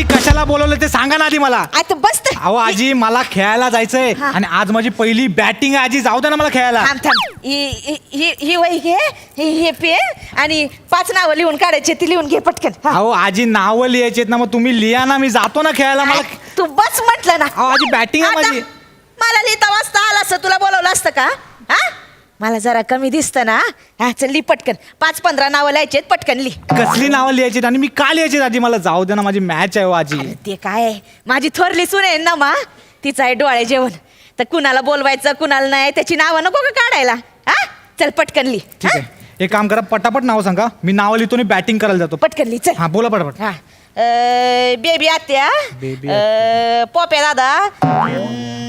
कशाला बोलवलं ते सांगा ना आधी मला. आता बस तर. अहो आजी मला खेळायला जायचंय आणि आज माझी पहिली बॅटिंग आहे आजी, जाऊ दे ना मला खेळायला. थांब थांब. ही वही घे, हे पेन आणि 5 नावं लिहून काढायचे, ती लिहून घे पटकन. अहो आजी नावं लिहायची ना, मग तुम्ही लिहा ना, मी जातो ना खेळायला. मला तू बस म्हटलं ना. अहो आजी बॅटिंग आहे माझी. मला लिहिता वाजता आला असं तुला बोलवलं असतं का? हा मला जरा कमी दिसतं ना. हा चल लिह पटकन. 5-15 नावं लिहायचे पटकन लिह. कसली नावं लिहायची आणि मी का लिहायची आजी? मला जाऊ दे ना, माझी मॅच आहे हो आजी. ते काय माझी थोरली सून आहे ना मा, तिचं आहे डोळे जेवण. तर कुणाला बोलवायचं कुणाला नाही त्याची नावं नको का काढायला? हा चल पटकन लिह. ठीक आहे, एक काम करा, पटापट नाव सांगा, मी नाव लिहितो आणि बॅटिंग करायला जातो. पटकन लिह चल. हा बोला पटापट. हा बेबी आत्या, बेबी पोप्या दादा,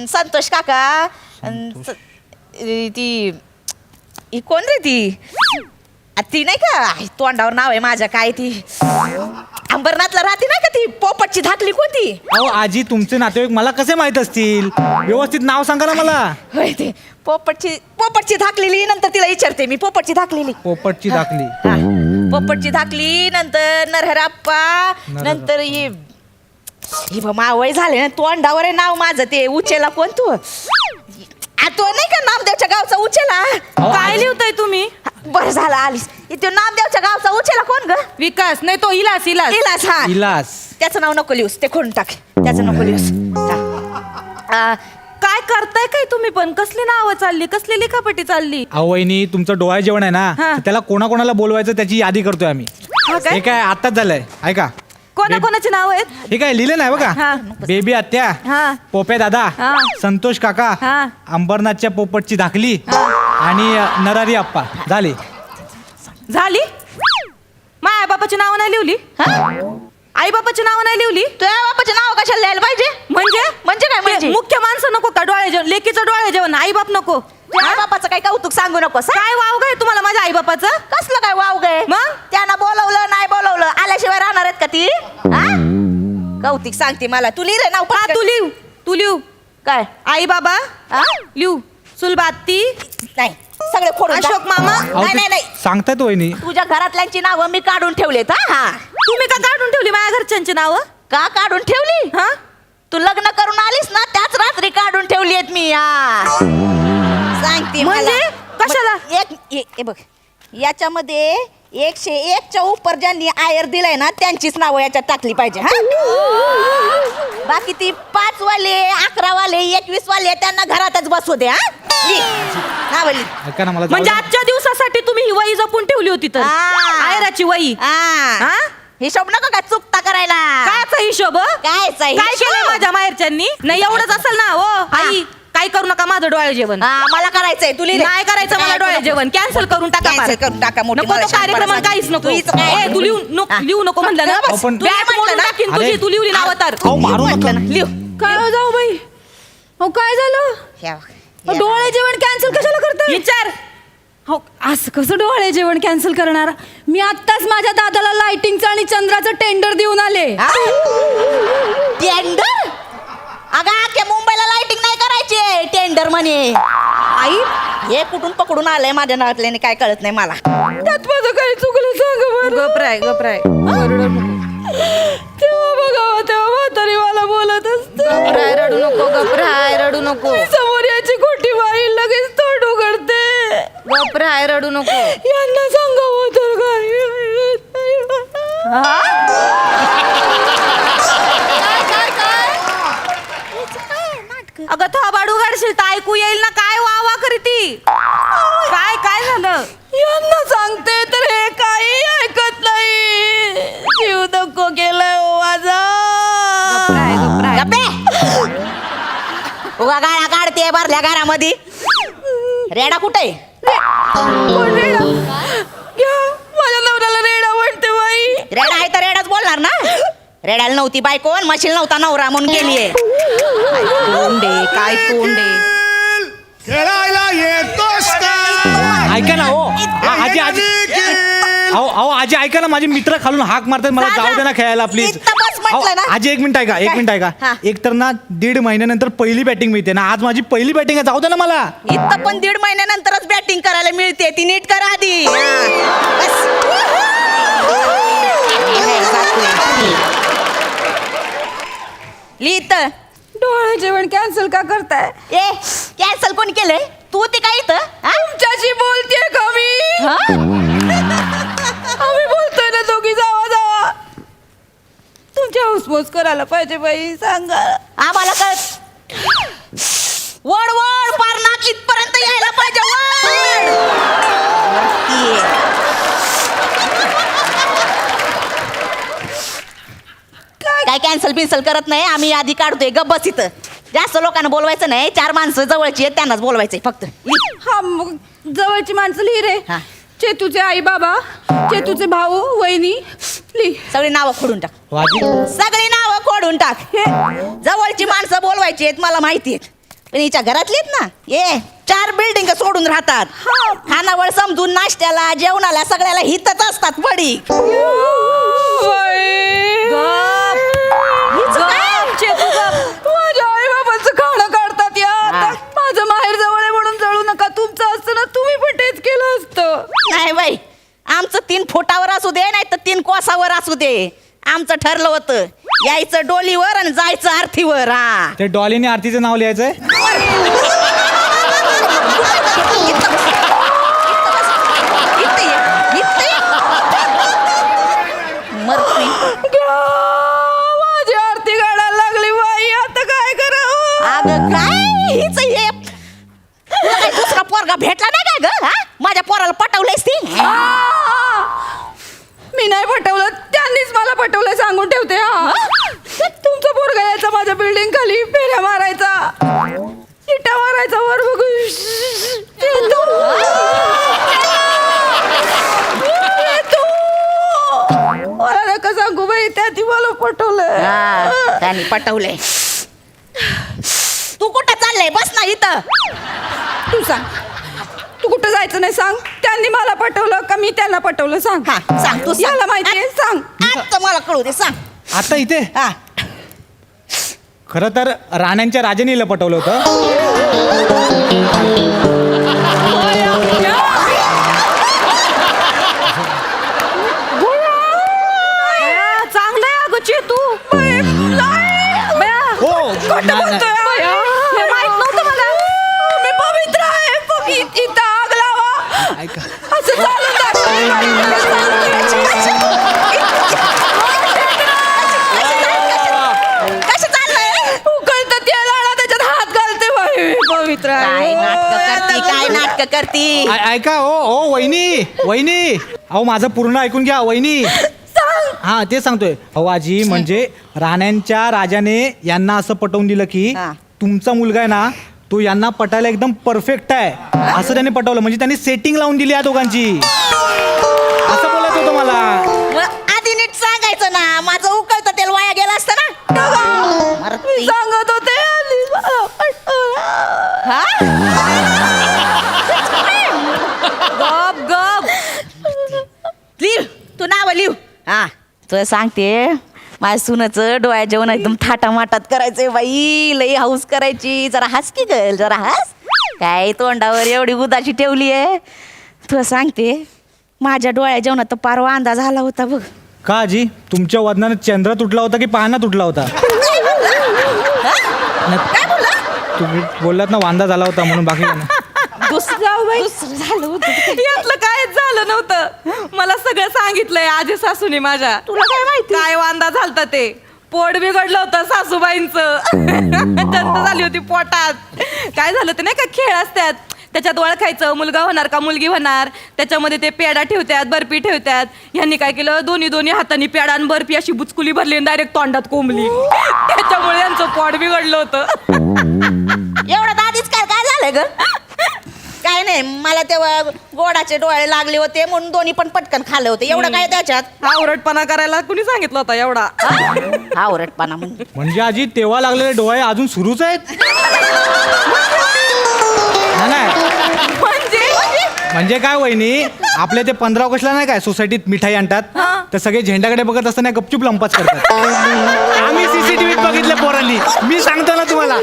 संतोष काका, ती कोण रे ती? ती नाही का तोंडावर नाव आहे माझ्या, काय ती अंबरनाथला राहते नाही का ती पोपटची धाकली कोणती? अहो आजी तुमचे नातेवाईक मला कसे माहित असतील? व्यवस्थित नाव सांगा ना मला. होय ते पोपटची धाकलेली. नंतर तिला विचारते मी. पोपटची धाकलेली. पोपटची धाकली. हा, पोपटची धाकली. नंतर नरहराप्पा. नंतर ही मावय झाले ना, तोंडावर आहे नाव माझं. ते उचेला कोण तू? तो नाही का नामदेवच्या गावचा उचेला? काय लिहताय तुम्ही? बरं झालं आलीस. इथे नामदेवच्या गावचा उचेला कोण ग? विकास नाही तो इलास. इलास. हा इलास. त्याचं नाव नको लिहूस, ते खोडून टाक. त्याचं नको लिहूस. काय करताय काय तुम्ही पण? कसली नावं चालली, कसली लिखापटी चालली? अहो वहिनी तुमचं डोळा जेवण आहे ना, हा. तर त्याला कोणाकोणाला बोलवायचं त्याची यादी करतोय आम्ही. हा काय? हे काय आताच झालंय ऐका. कोणाकोणाची नाव आहेत? हे काय लिहिलं नाही बघा. हा. बेबी आत्या, हा. पोपे दादा, हा. संतोष काका, हा. अंबरनाथच्या पोपटची धाकली आणि नरारी आप्पा. झाली. माझ्या आई बापाची नाव नाही लिहिली? आई बापाची नाव नाही लिहिली? तुझ्या बापाचे नाव कशाला लिहायला पाहिजे? म्हणजे काय म्हणजे? मुख्य माणसं नको का डोळे जेवण? लेकीचं डोळे जेवण, आई बाप नको? तुझ्या बापाचं काही कौतुक सांगू नकोस. काय वाव काय तुम्हाला माझ्या आई बापाचं? कसलं काय वाव गे? मग? त्यांना बोलवलं नाही बोलवलं आल्याशिवाय राहणार आहेत का ती? कौतिक सांगते मला. तू लिह रे नाव. हा तू लिहू. काय आई बाबा लिहू. सुलबाती नाही सगळे फोडून टाक. अशोक मामा. अहो, ते नाही सांगतायत वहिनी. तुझ्या घरातल्यांची नावं मी काढून ठेवलेत. हा तुम्ही का काढून ठेवली माझ्या घरच्यांची नाव? का काढून ठेवली? हा तू लग्न करून आलीस ना त्याच रात्री काढून ठेवली आहेत मी. सांगते म्हणजे? मला. कशाला? एक बघ याच्यामध्ये 101च्या उपर ज्यांनी आयर दिलाय ना त्यांचीच नावं याच्यात टाकली पाहिजे. हा बाकी ती 5 वाले 11 वाले 21 वाले त्यांना घरातच बसू दे. हा ऐका ना मला म्हणजे आजच्या दिवसासाठी तुम्ही ही वही जपून ठेवली होती तर? आयराची वही. हिशोब नका का चुकता करायला. कायचा हिशोब? काय काय केलं माझ्या माहेरच्यांनी? नाही एवढंच असेल ना हो आई. काय करू नका माझं डोळे जेवण. मला करायचंय. तू नाही करायचं मला डोळे जेवण. कॅन्सल करून टाका. Cancel करून टाका. मोठी नको मला तो कार्यक्रम शांतपणा काहीच नको. तू हिचं काय? तू लिहू नको म्हणलं ना. अहो, पण- तू बॅट मोडून टाकीन तुझी. तू लिहली नावं तर. अहो, मारू नका. लिहू. काय हो जाऊ बाई? हो काय झालं? डोळे जेवण कॅन्सल कशाला करताय? विचार. हो असं कसं डोळे जेवण कॅन्सल करणार? मी आत्ताच माझ्या दादाला लाइटिंगचं आणि चंद्राचं टेंडर देऊन आले. टेंडर? अगं अख्ख्या मुंबईला लाइटिंग नाही करायची. टेंडर म्हणे. आई हे कुठून पकडून आलंय माझ्या नातल्याने काय कळत नाही मला. त्यात माझं काही चुकलं सांग बरं. गपराय तेव्हा बघावं तेव्हा म्हातारी मला बोलत असते. रडू नको समोर याची खोटी बाई लगेच तोंड उघडते. गपराय रडू नको. यांना सांगावं तर काय? अगं थोबाडू गाडशील तर ऐकू येईल ना. काय वा करीती? काय झालं? यांना सांगते तर हे काही ऐकत नाही. जीव नको केलाय हो माझा. उगा गाळा काढते भरल्या घरामध्ये. रेडा कुठे? कोण रेडा? घ्या, माझ्या नवऱ्याला रेडा म्हणते बाई. रेडा आहे तर रेडाच बोलणार ना. रेडाला नव्हती बायको आणि म्हशील नव्हता नवरा म्हणून गेलीये. काय तोंडे खेळायला येतोस का? ऐका ना हो आजी अहो आजी ऐका ना, माझे मित्र खालून हाक मारतात मला जाऊ दे ना खेळायला प्लीज. इथं बस म्हटलं ना. आजी एक मिनिट ऐका. हा. एक तर ना 1.5 महिन्यानंतर पहिली बॅटिंग मिळते ना. आज माझी पहिली बॅटिंग आहे, जाऊ दे ना मला. इथं पण 1.5 महिन्यानंतरच बॅटिंग करायला मिळते. ती नीट करा आधी. बस. लिहित डोळे जेवण कॅन्सल का करताय? ए कॅन्सल कोण केलंय? तू ते काय इथं हा? तुमच्याशी बोलतेय का मी? हा? आम्ही बोलतोय ना दोघी, जावा जावा. तुमची हाऊसमौज करायला पाहिजे बाई, सांगा. आम्हाला काय वड वड पार नाक इथपर्यंत यायला पाहिजे वड. काय कॅन्सल बिन्सल करत नाही आम्ही, आधी काढतोय. गप बस इथं. जास्त लोकांना बोलवायचं नाही, 4 माणसं जवळची आहेत त्यांनाच बोलवायचंय फक्त. हा मग जवळची माणसं लिहि रे. हा. चेतूचे आई बाबा, चेतूचे भाऊ, वहिनी लिहि. सगळी नावं खोडून टाक. हो आजी सगळी नावं खोडून टाक. हे जवळची माणसं बोलवायची आहेत मला माहिती आहेत, पण हिच्या घरातली आहेत ना, 4 बिल्डिंग सोडून राहतात. खानावळ समजून नाश्त्याला जेवणाला सगळ्याला हितच असतात पडी. माझ्या आई बाबांचं खाणं काढतात या. हा. माझं माहेर जवळ आहे म्हणून जळू नका. तुमचं असतं ना तुम्ही पण तेच केलं असतं. नाही बाई, आमचं 3 फुटावर असू दे नाही तर 3 कोसावर असू दे, आमचं ठरलं होतं यायचं डोलीवर आणि जायचं आरतीवर. हा ते डॉलीने आरतीचं नाव लिहायचंय. माझी आरती काढायला लागली बाई, आता काय करावं? अगं काय हिच हे तुला काही दुसरा पोरगा भेटला नाही काय ग? हा माझ्या पोराला पटवलंयस ती. मी नाही पटवलं, त्यांनीच मला पटवलं, सांगून ठेवते. हा तुमचा पोरगा यायचा माझ्या बिल्डिंग खाली, फेऱ्या मारायचा, इटा मारायचा, वर बघू. मला नका सांगू बाई, त्याची मला पटवलं. त्यांनी पटवलंय. तू कुठं चाललंय? बस ना इथं. तू सांग, तू कुठं जायचं नाही सांग. त्यांनी मला पटवलं का मी त्यांना पटवलं सांग. हा सांग तू. याला माहितीये, सांग. आता मला कळू दे, सांग. आता इथे हा खरं तर राण्यांच्या राजाने पटवलं होतं. चांगलं आहे अगं चेतू. हो नाही, नाही. हे माहित नव्हतं मला. मी पवित्र आहे. इथं आग लावा ऐका असं चालून कसं चाललंय? उकळतं तेल आणा, त्याच्यात हात घालते बाई. पवित्र काय नाटक करती, काय आहे. नाटक करती? ऐका ओ वहिनी वहिनी, अहो माझं पूर्ण ऐकून घ्या वहिनी. हा ते सांगतोय. अहो आजी, म्हणजे राण्यांच्या राजाने यांना असं पटवून दिलं की हा. तुमचा मुलगा आहे ना, तो यांना पटायला एकदम परफेक्ट आहे असं त्यांनी पटवलं. म्हणजे त्यांनी सेटिंग लावून दिली या दोघांची, असं बोलत होतं मला. मग आधी नीट सांगायचं ना, माझं उकळतं तेल वाया गेलं असतं ना. मरती. सांगत होते आधीच मला पटवलं. हा? गप गप. लिव तू नाव लिव. हा तुला सांगते, माझ्या सुनाचं डोळ्या जेवण एकदम थाटामाटात करायचंय बाई. लई हाऊस करायची. जरा हस की गल, जरा हस. काय तोंडावर एवढी उदाशी ठेवली आहे. तुला सांगते, माझ्या डोळ्या जेवणात तर पार वांदा झाला होता बघ. का आजी, तुमच्या वजनाने चंद्र तुटला होता की पाहणा तुटला होता? काय बोलला? तुम्ही बोललात ना वांदा झाला होता म्हणून, बाकी काय नाही. दुसरं झालं होतं. यातलं कायच झालं नव्हतं. मला सगळं सांगितलंय आजी सासूने माझ्या. तुला काय माहिती काय वांदा झालता ते? पोट बिघडलं होतं सासूबाईंचं. दंत झाली होती पोटात. काय झालं ते नाही का, खेळ असतात त्याच्यात ओळखायचं मुलगा होणार का मुलगी होणार. त्याच्यामध्ये ते पेडा ठेवतात, बर्फी ठेवतात. ह्यांनी काय केलं, दोन्ही हातांनी पेडा आणि बर्फी अशी बुचकुली भरली आणि डायरेक्ट तोंडात कोंबली. त्याच्यामुळे यांचं पोट बिघडलं होतं. एवढं आधीच काय काय झालं ग? काय नाही, मला तेव्हा गोडाचे डोळे लागले होते म्हणून दोन्ही पण पटकन खाल्ले होते. एवढं काय त्याच्यात? आवरटपणा करायला कुणी सांगितलं होता एवढा? हा ओरडपणा म्हणजे म्हणजे आजी तेव्हा लागलेले डोळे अजून सुरूच आहेत? नाही म्हणजे काय वहिनी, आपल्या ते 15 ऑगस्टला नाही काय सोसायटीत मिठाई आणतात, तर सगळे झेंड्याकडे बघत असताना गपचूप लंपास करतात. आम्ही सीसीटीव्हीत बघितले पोरांनी. मी सांगतो ना तुम्हाला.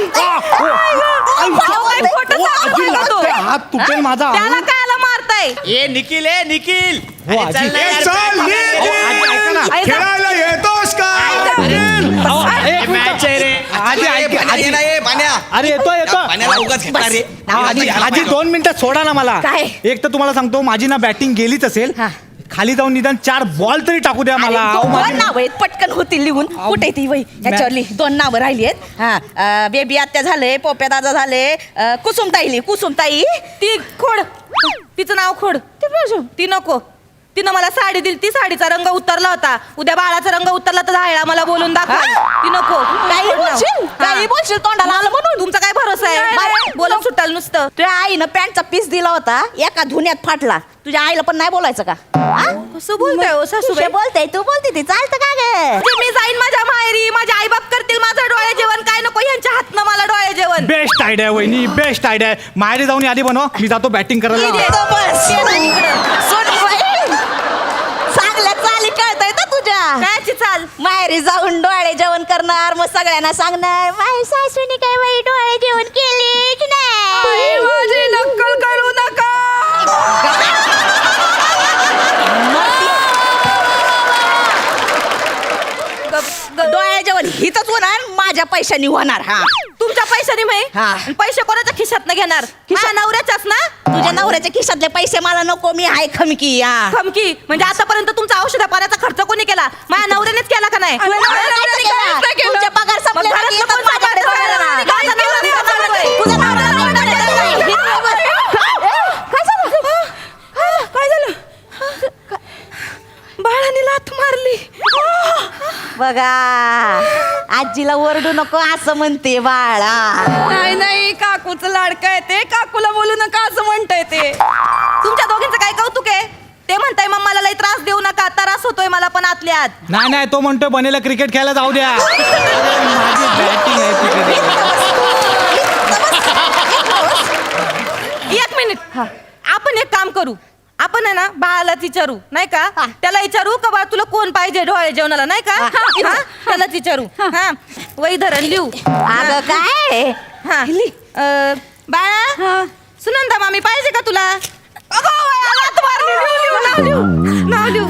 हात तुटेल माझा. त्याला कायला मारताय? ए निखिल, ए निखिल. हो, अरे आजी. चल ना यार, चल, काय निखिल. बघायला? ऐका ना. खेळायला येतोस का? अहो, एक हे मिनिट. match आहे रे. अरे येतो येतो पाण्याला उगाच घेता रे आजी 2 मिनिटं सोडा ना मला. काय? एक तर तुम्हाला सांगतो माझी ना बॅटिंग गेलीच असेल. हा. खाली जाऊन निदान 4 बॉल तरी टाकू द्या मला. अहो, दोन माझी- नाव आहेत पटकन होतील लिहून. कुठे ती वही याच्यावरली 2 नावं राहिली आहेत. हा बेबी आत्या झाले, पोप्या दादा झाले, कुसुमताई ती खोड तिचं नाव खोड ती नको. तिनं मला साडी दिली, ती साडीचा रंग उतरला होता. उद्या बाळाचा रंग उतरला तर जायला मला बोलून दाखव. ती नको. काही बोलशील काही बोलशील तोंडाला आलं म्हणून. तुमचा काय भरोसा आहे? बोलून सुटाल नुसतं. तुझ्या आईनं पॅन्टचा पीस दिला होता, एका धुण्यात फाटला. तुझ्या आईला पण नाही बोलायचं का? कसं बोलताय हो सासूबाई? बोलते तू बोलते ती चालतं का ग? म्हणजे मी जाईन माझ्या माहेरी, माझे आई बाप करतील माझं डोळे जेवण. काय नको यांच्या हातनं मला डोळे जेवण. बेस्ट आयडिया आहे वहिनी, बेस्ट आयडिया आहे. माहेरी जाऊन यादी बनव, मी जातो बॅटिंग करायला. चांगल्या चाली कळताय ना तुझ्या. कायची चाल? माहेरी जाऊन डोळे जेवण करणार, मग सगळ्यांना सांगणार माझ्या सासूने काय बाई डोळे जेवण केले की नाही. माझी नक्कल करू नका. डोळे जेवण हिथच होणार, माझ्या पैशानी होणार. हा तुमच्या पैशाने मी हा. पैसे कोणाच्या खिशात घेणार? माझ्या नवऱ्याच्याच ना. तुझ्या नवऱ्याच्या खिशातले पैसे मला नको, मी हाय खमकी. हा खमकी म्हणजे आतापर्यंत तुमचा औषधा पाण्याचा खर्च कोणी केला? माझ्या नवऱ्यानेच केला का नाही? तुमच्या पगार मग संपले घरातलं की येतात कोण माझ्याकडे सांभाळणार? बघायला. माझा नवरा नाही सांभाळतोय. तुझा नवरा नाही सांभाळतोय. काय झालं? बाळाने लाथ मारली. बघा आजीला ओरडू नको असं म्हणते बाळा. नाही नाही, काकूचं लाडकं आहे ते. काकूला बोलू नका असं म्हणताय ते. तुमच्या दोघींचं काय कौतुक आहे? ते म्हणताय मम्माला लई त्रास देऊ नका, त्रास होतोय मला पण आतल्या आत. नाही नाही, तो म्हणतोय बनेला क्रिकेट खेळायला जाऊ द्या. माझी बॅटिंग आहे तिकडे. 1 मिनिट. आपण एक काम करू. आपण आहे ना बाळाला विचारू नाही का? त्याला विचारू का बाळ तुला कोण पाहिजे डोळे जेवणाला नाही का? हा, त्यालाच विचारू. हा वही धरण लिहू. अगं काय हा बाळा सुनंदा मामी पाहिजे का तुला? अगं वया, लाथ मारली. लिहू, लिहू, नाव लिहू.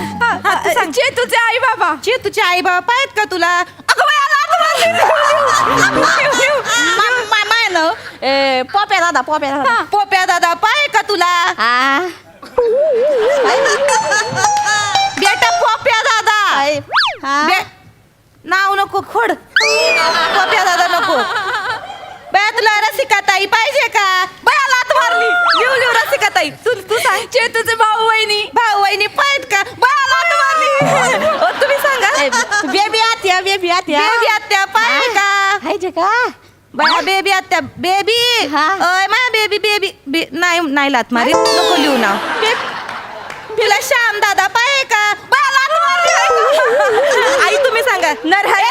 तू सांग. चेतूचे आई बाबा. चेतूचे आई बाबा आहेत का तुला? अगं वया, लाथ मारली. लिहू, लिहू. पोप्या दादा पोप्या दादा पाय का तुला? हा बेटा पोप्या दादा. हा. नाव नको खोड. पोप्या दादा नको. बया तुला रसिकाताई पाहिजे का? बया लाथ मारली. लिहू लिहू रसिकाताई. तू सांग. चेतूचे भाऊ वहिनी पाहित का? बया लाथ मारली. हो, तुम्ही सांगा. बेबी आत्या बेबी आत्या पाहिजे का? हायचे का? बया बेबी आत्या बेबी. हा. ओय माझ्या बेबी नाही नाही लाथ मारी. नको लिहू नाव. तिला श्याम दादा पाहिजे का? बया लाथ मारली. आई तुम्ही सांगा. नरहरी